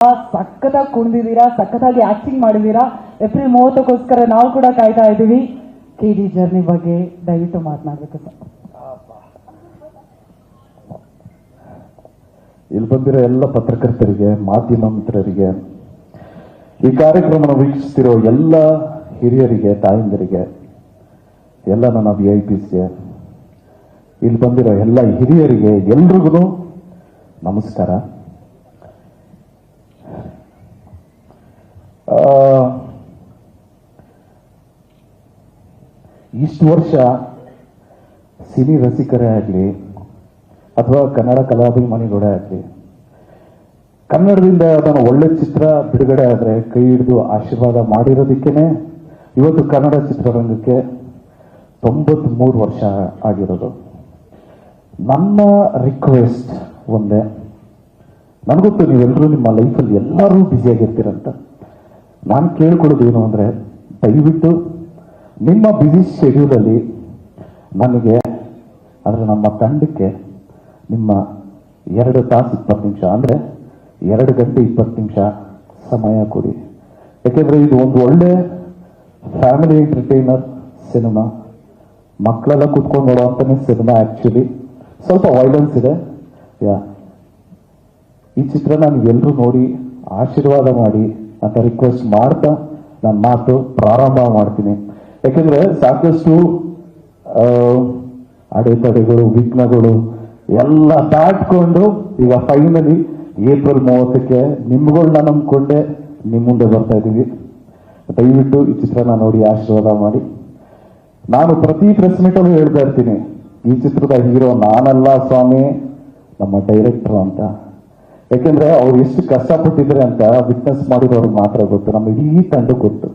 ಸಖತ್ತಾಗಿ ಕುಣಿದಿದ್ದೀರಾ, ಸಖತ್ತಾಗಿ ಆಕ್ಟಿಂಗ್ ಮಾಡಿದೀರಾ. ಏಪ್ರಿಲ್ 30 ನಾವು ಕೂಡ ಕಾಯ್ತಾ ಇದ್ದೀವಿ. KD ಜರ್ನಿ ಬಗ್ಗೆ ದಯವಿಟ್ಟು ಮಾತನಾಡಬೇಕು ಸರ್. ಇಲ್ಲಿ ಬಂದಿರೋ ಎಲ್ಲ ಪತ್ರಕರ್ತರಿಗೆ, ಮಾಧ್ಯಮ ಮಿತ್ರರಿಗೆ, ಈ ಕಾರ್ಯಕ್ರಮವನ್ನು ವೀಕ್ಷಿಸ್ತಿರೋ ಎಲ್ಲ ಹಿರಿಯರಿಗೆ, ತಾಯಂದಿರಿಗೆ, ಎಲ್ಲ ನನ್ನ VIPsಗೆ, ಇಲ್ಲಿ ಬಂದಿರೋ ಎಲ್ಲ ಹಿರಿಯರಿಗೆ ಎಲ್ರಿಗೂ ನಮಸ್ಕಾರ. ಇಷ್ಟು ವರ್ಷ ಸಿನಿ ರಸಿಕರೇ ಆಗಲಿ ಅಥವಾ ಕನ್ನಡ ಕಲಾಭಿಮಾನಿಗಳೇ ಆಗಲಿ, ಕನ್ನಡದಿಂದ ಅದನ್ನು ಒಳ್ಳೆ ಚಿತ್ರ ಬಿಡುಗಡೆ ಆದರೆ ಕೈ ಹಿಡಿದು ಆಶೀರ್ವಾದ ಮಾಡಿರೋದಕ್ಕೇನೆ ಇವತ್ತು ಕನ್ನಡ ಚಿತ್ರರಂಗಕ್ಕೆ 93 ವರ್ಷ ಆಗಿರೋದು. ನನ್ನ ರಿಕ್ವೆಸ್ಟ್ ಒಂದೇ, ನನಗೊತ್ತು ನೀವೆಲ್ಲರೂ ನಿಮ್ಮ ಲೈಫಲ್ಲಿ ಎಲ್ಲರೂ ಬ್ಯುಸಿಯಾಗಿರ್ತೀರಂತ. ನಾನು ಕೇಳ್ಕೊಳ್ಳೋದು ಏನು ಅಂದರೆ, ದಯವಿಟ್ಟು ನಿಮ್ಮ ಬ್ಯುಸಿ ಶೆಡ್ಯೂಲಲ್ಲಿ ನನಗೆ, ಅಂದರೆ ನಮ್ಮ ತಂಡಕ್ಕೆ ನಿಮ್ಮ 2 ತಾಸು 20 ನಿಮಿಷ, ಅಂದರೆ 2 ಗಂಟೆ 20 ನಿಮಿಷ ಸಮಯ ಕೊಡಿ. ಯಾಕೆಂದರೆ ಇದು ಒಂದು ಒಳ್ಳೆ ಫ್ಯಾಮಿಲಿ ಎಂಟರ್ಟೈನರ್ ಸಿನಿಮಾ, ಮಕ್ಕಳೆಲ್ಲ ಕೂತ್ಕೊಂಡು ನೋಡುವಂತಾನೆ ಸಿನಿಮಾ. ಆ್ಯಕ್ಚುಲಿ ಸ್ವಲ್ಪ ವೈಲೆನ್ಸ್ ಇದೆ. ಈ ಚಿತ್ರನ ನೀವೆಲ್ಲರೂ ನೋಡಿ ಆಶೀರ್ವಾದ ಮಾಡಿ ಅಂತ ರಿಕ್ವೆಸ್ಟ್ ಮಾಡ್ತಾ ನನ್ನ ಮಾತು ಪ್ರಾರಂಭ ಮಾಡ್ತೀನಿ. ಯಾಕೆಂದ್ರೆ ಸಾಕಷ್ಟು ಅಡೆತಡೆಗಳು, ವಿಘ್ನಗಳು ಎಲ್ಲ ದಾಟ್ಕೊಂಡು ಈಗ ಫೈನಲಿ ಏಪ್ರಿಲ್ 30ಕ್ಕೆ ನಿಮ್ಗಳನ್ನ ನಂಬ್ಕೊಂಡೆ ನಿಮ್ಮ ಮುಂದೆ ಬರ್ತಾ ಇದ್ದೀವಿ. ದಯವಿಟ್ಟು ಈ ಚಿತ್ರನ ನೋಡಿ ಆಶೀರ್ವಾದ ಮಾಡಿ. ನಾನು ಪ್ರತಿ ಪ್ರೆಸ್ ಮೀಟಲ್ಲೂ ಹೇಳ್ತಾ ಇರ್ತೀನಿ, ಈ ಚಿತ್ರದ ಹೀರೋ ನಾನಲ್ಲ ಸ್ವಾಮಿ, ನಮ್ಮ ಡೈರೆಕ್ಟರ್ ಅಂತ. ಯಾಕೆಂದ್ರೆ ಅವ್ರು ಎಷ್ಟು ಕಷ್ಟಪಟ್ಟಿದ್ರೆ ಅಂತ ವಿಟ್ನೆಸ್ ಮಾಡಿರೋರಿಗೆ ಮಾತ್ರ ಗೊತ್ತು, ನಮ್ಮ ಇಡೀ ತಂಡಕ್ಕೆ ಗೊತ್ತು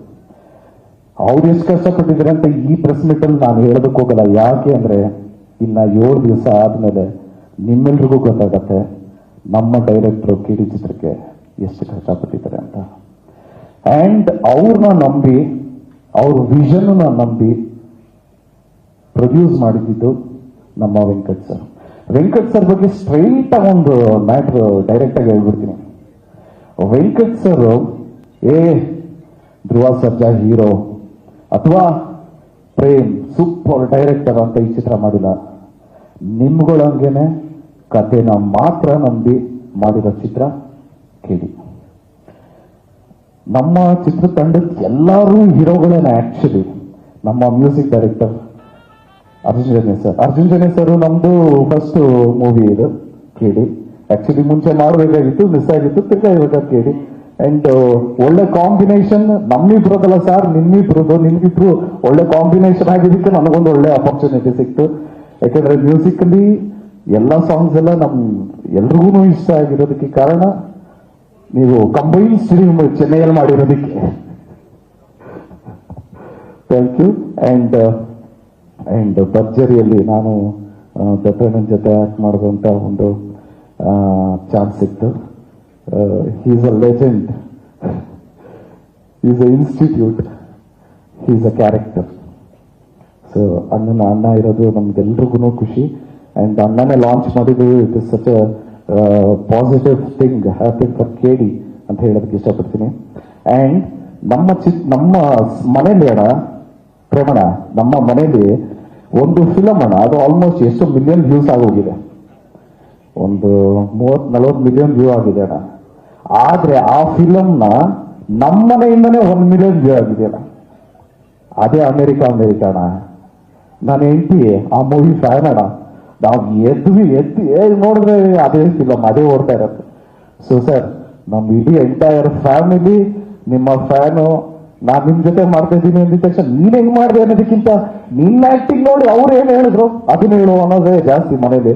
ಅವ್ರು ಎಷ್ಟು ಕಷ್ಟಪಟ್ಟಿದ್ರೆ ಅಂತ. ಈ ಪ್ರೆಸ್ ಮೀಟಲ್ಲಿ ನಾನು ಹೇಳೋದಕ್ಕೆ ಹೋಗಲ್ಲ. ಯಾಕೆ ಅಂದ್ರೆ ಇನ್ನ 7 ದಿವಸ ಆದ್ಮೇಲೆ ನಿಮ್ಮೆಲ್ರಿಗೂ ಗೊತ್ತಾಗತ್ತೆ ನಮ್ಮ ಡೈರೆಕ್ಟರ್ KD ಚಿತ್ರಕ್ಕೆ ಎಷ್ಟು ಕಷ್ಟಪಟ್ಟಿದ್ದಾರೆ ಅಂತ. ಅಂಡ್ ಅವ್ರನ್ನ ನಂಬಿ, ಅವ್ರ ವಿಷನ್ ನಂಬಿ ಪ್ರೊಡ್ಯೂಸ್ ಮಾಡಿದ್ದು ನಮ್ಮ ವೆಂಕಟ್ ಸರ್. ವೆಂಕಟ್ ಸರ್ ಬಗ್ಗೆ ಸ್ಟ್ರೈಟ್ ಆಗಿ ಒಂದು ಮ್ಯಾಟ್ರ್ ಡೈರೆಕ್ಟ್ ಆಗಿ ಹೇಳ್ಬಿಡ್ತೀನಿ. ವೆಂಕಟ್ ಸರ್ ಧ್ರುವ ಸರ್ಜಾ ಹೀರೋ ಅಥವಾ ಪ್ರೇಮ್ ಸೂಪರ್ ಡೈರೆಕ್ಟರ್ ಅಂತ ಈ ಚಿತ್ರ ಮಾಡಿಲ್ಲ. ನಿಮ್ಗಳಂಗೆನೆ ಕಥೆನ ಮಾತ್ರ ನಂಬಿ ಮಾಡಿರೋ ಚಿತ್ರ KD. ನಮ್ಮ ಚಿತ್ರತಂಡದ ಎಲ್ಲರೂ ಹೀರೋಗಳೇನೆ. ಆಕ್ಚುಲಿ ನಮ್ಮ music director Arjun Janya sir ನಮ್ದು ಫಸ್ಟ್ ಮೂವಿ ಇದು KD. ಆಕ್ಚುಲಿ ಮುಂಚೆ ಮಾಡಬೇಕಾಗಿತ್ತು, ಮಿಸ್ ಆಗಿತ್ತು, ತಿರ್ಗಾ ಇವಾಗ KD. ಅಂಡ್ ಒಳ್ಳೆ ಕಾಂಬಿನೇಷನ್ ನಮ್ಮಿಬ್ರದಲ್ಲ ಸರ್, ನಿಮ್ಮಿಬ್ರು ಒಳ್ಳೆ ಕಾಂಬಿನೇಷನ್ ಆಗಿದ್ದಕ್ಕೆ ನನಗೊಂದು ಒಳ್ಳೆ ಅಪರ್ಚುನಿಟಿ ಸಿಕ್ತು. ಯಾಕಂದ್ರೆ ಮ್ಯೂಸಿಕ್ ಅಲ್ಲಿ ಎಲ್ಲ ಸಾಂಗ್ಸ್ ಎಲ್ಲ ಎಲ್ರಿಗೂ ಇಷ್ಟ ಆಗಿರೋದಕ್ಕೆ ಕಾರಣ ನೀವು ಕಂಬೈನ್ ಸ್ಟುಡಿಯೋ ಚೆನ್ನೈಯಲ್ಲಿ ಮಾಡಿರೋದಕ್ಕೆ ಥ್ಯಾಂಕ್ ಯು. ಅಂಡ್ ಭರ್ಜರಿಯಲ್ಲಿ ನಾನು ದತ್ತಣ್ಣನ ಜೊತೆ ಆಕ್ಟ್ ಮಾಡುವಂತ ಒಂದು ಚಾನ್ಸ್ ಸಿಕ್ತು. Is a legend, is a institute, is a character. So ಅಣ್ಣ ಇರೋದು ನಮ್ಗೆಲ್ರಿಗೂ ಖುಷಿ. ಅಂಡ್ ಅಣ್ಣನೇ ಲಾಂಚ್ ಮಾಡಿದ್ದು it is such a positive thing, happy for KD ಅಂತ ಹೇಳೋದಕ್ಕೆ ಇಷ್ಟಪಡ್ತೀನಿ. ಅಂಡ್ ನಮ್ಮ ಮನೇಲಿ ಪ್ರೇಮಣ, ನಮ್ಮ ಮನೇಲಿ ಒಂದು ಫಿಲಮ್ ಅದು ಆಲ್ಮೋಸ್ಟ್ ಎಷ್ಟು ಮಿಲಿಯನ್ ವ್ಯೂಸ್ ಆಗೋಗಿದೆ, ಒಂದು 30-40 ಮಿಲಿಯನ್ ವ್ಯೂ ಆಗಿದೆ ಅಣ್ಣ. ಆದ್ರೆ ಆ ಫಿಲಮ್ನ ನಮ್ಮ ಮನೆಯಿಂದನೇ 1 ಮಿಲಿಯನ್ ವ್ಯೂ ಆಗಿದೆ ಅಣ್ಣ. ಅದೇ ಅಮೆರಿಕ ಅಣ್ಣ. ನಾನು ಹೆಂಡತಿ ಆ ಮೂವಿ ಫ್ಯಾನ್ ಅಣ್ಣ. ನಾವು ಎದ್ದು ನೋಡಿದ್ರೆ ಅದೇ ಫಿಲಮ್ ಅದೇ ಓಡ್ತಾ ಇರತ್ತೆ. ಸೊ ಸರ್, ನಮ್ಮ ಇಡೀ ಎಂಟೈರ್ ಫ್ಯಾಮಿಲಿ ನಿಮ್ಮ ಫ್ಯಾನು. ನಾನು ನಿಮ್ ಜೊತೆ ಮಾಡ್ತಾ ಇದ್ದೀನಿ ಅಂದಿದ ತಕ್ಷಣ ನೀನ್ ಹೆಂಗ್ ಮಾಡಿದೆ ಅನ್ನೋದಕ್ಕಿಂತ ನಿನ್ನ ಆಕ್ಟಿಂಗ್ ನೋಡಿ ಅವ್ರು ಏನ್ ಹೇಳಿದ್ರು ಅದನ್ನ ಹೇಳು ಅನ್ನೋದೇ ಜಾಸ್ತಿ ಮನೇಲಿ.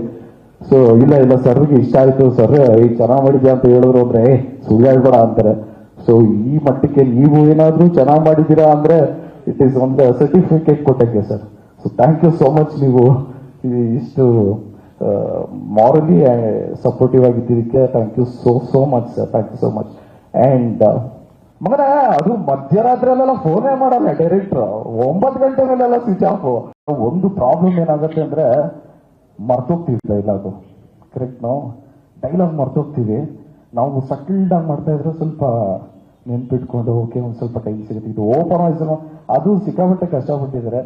ಸೊ ಇಲ್ಲ ಸರ್ಗೆ ಇಷ್ಟ ಆಯ್ತು, ಸರ್ ಚೆನ್ನಾಗ್ ಮಾಡಿದ್ಯಾ ಅಂತ ಹೇಳಿದ್ರು ಅಂದ್ರೆ ಸುಳ್ಳು ಹೇಳ್ಬೇಡ ಅಂತಾರೆ. ಸೊ ಈ ಮಟ್ಟಕ್ಕೆ ನೀವು ಏನಾದ್ರೂ ಚೆನ್ನಾಗ್ ಮಾಡಿದ್ದೀರಾ ಅಂದ್ರೆ ಇಟ್ ಈಸ್ ಒಂದು ಸರ್ಟಿಫಿಕೇಟ್ ಕೊಟ್ಟಂಗೆ sir. So thank you so much. ನೀವು ಇಷ್ಟು ಮಾರಲಿ ಸಪೋರ್ಟಿವ್ ಆಗಿದ್ದಕ್ಕೆ thank you so much sir. Thank you so much. And ಮಗನ ಅದು ಮಧ್ಯರಾತ್ರಿಯಲ್ಲೆಲ್ಲ ಫೋನೇ ಮಾಡಲ್ಲ ಡೈರೆಕ್ಟರ್, 9 ಗಂಟೆ ಮೇಲೆಲ್ಲ ಸ್ವಿಚ್ ಆಫ್. ಒಂದು ಪ್ರಾಬ್ಲಮ್ ಏನಾಗುತ್ತೆ ಅಂದ್ರೆ ಮರ್ತೋಗ್ತೀವಿ ಡೈಲಾಗು. ಕರೆಕ್ಟ್, ನಾವು ಡೈಲಾಗ್ ಮರ್ತೋಗ್ತೀವಿ. ನಾವು ಸಟಲ್ಡ್ ಆಗಿ ಮಾಡ್ತಾ ಇದ್ರೆ ಸ್ವಲ್ಪ ನೆನ್ಪಿಟ್ಕೊಂಡು ಓಕೆ ಒಂದ್ ಸ್ವಲ್ಪ ಟೈಮ್ ಸಿಗುತ್ತೆ. ಇದು ಓಪನ್ ವಾಯ್ಸ್ ಅದು ಸಿಕ್ಕಾಪಟ್ಟೆ ಕಷ್ಟಪಟ್ಟಿದ್ದಾರೆ.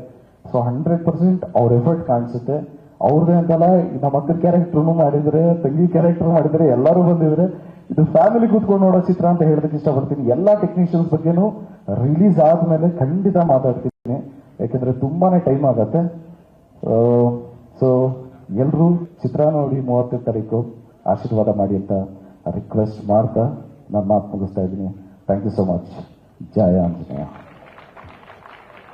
ಸೊ 100% ಅವ್ರ ಎಫರ್ಟ್ ಕಾಣಿಸುತ್ತೆ. ಅವ್ರದೇ ಅಂತಲ್ಲ, ನಮ್ಮ ಅಕ್ಕನ ಕ್ಯಾರೆಕ್ಟರ್ನು ಮಾಡಿದ್ರೆ, ತಂಗಿ ಕ್ಯಾರೆಕ್ಟರ್ ಮಾಡಿದ್ರೆ, ಎಲ್ಲರೂ ಬಂದಿದ್ರೆ. ಇದು ಫ್ಯಾಮಿಲಿ ಕೂತ್ಕೊಂಡು ನೋಡೋ ಚಿತ್ರ ಅಂತ ಹೇಳೋದಕ್ಕೆ ಇಷ್ಟಪಡ್ತೀನಿ. ಎಲ್ಲಾ ಟೆಕ್ನಿಷಿಯನ್ಸ್ ಬಗ್ಗೆನೂ ರಿಲೀಸ್ ಆದ್ಮೇಲೆ ಖಂಡಿತ ಮಾತಾಡ್ತೀನಿ, ಯಾಕಂದ್ರೆ ತುಂಬಾನೇ ಟೈಮ್ ಆಗತ್ತೆ. ಸೊ ಎಲ್ರೂ ಚಿತ್ರ ನೋಡಿ 30ನೇ ತಾರೀಕು ಆಶೀರ್ವಾದ ಮಾಡಿ ಅಂತ ರಿಕ್ವೆಸ್ಟ್ ಮಾಡ್ತಾ ನನ್ನ ಮಾತು ಮುಗಿಸ್ತಾ ಇದ್ದೀನಿ. Thank you so much. Jai Anjaneya.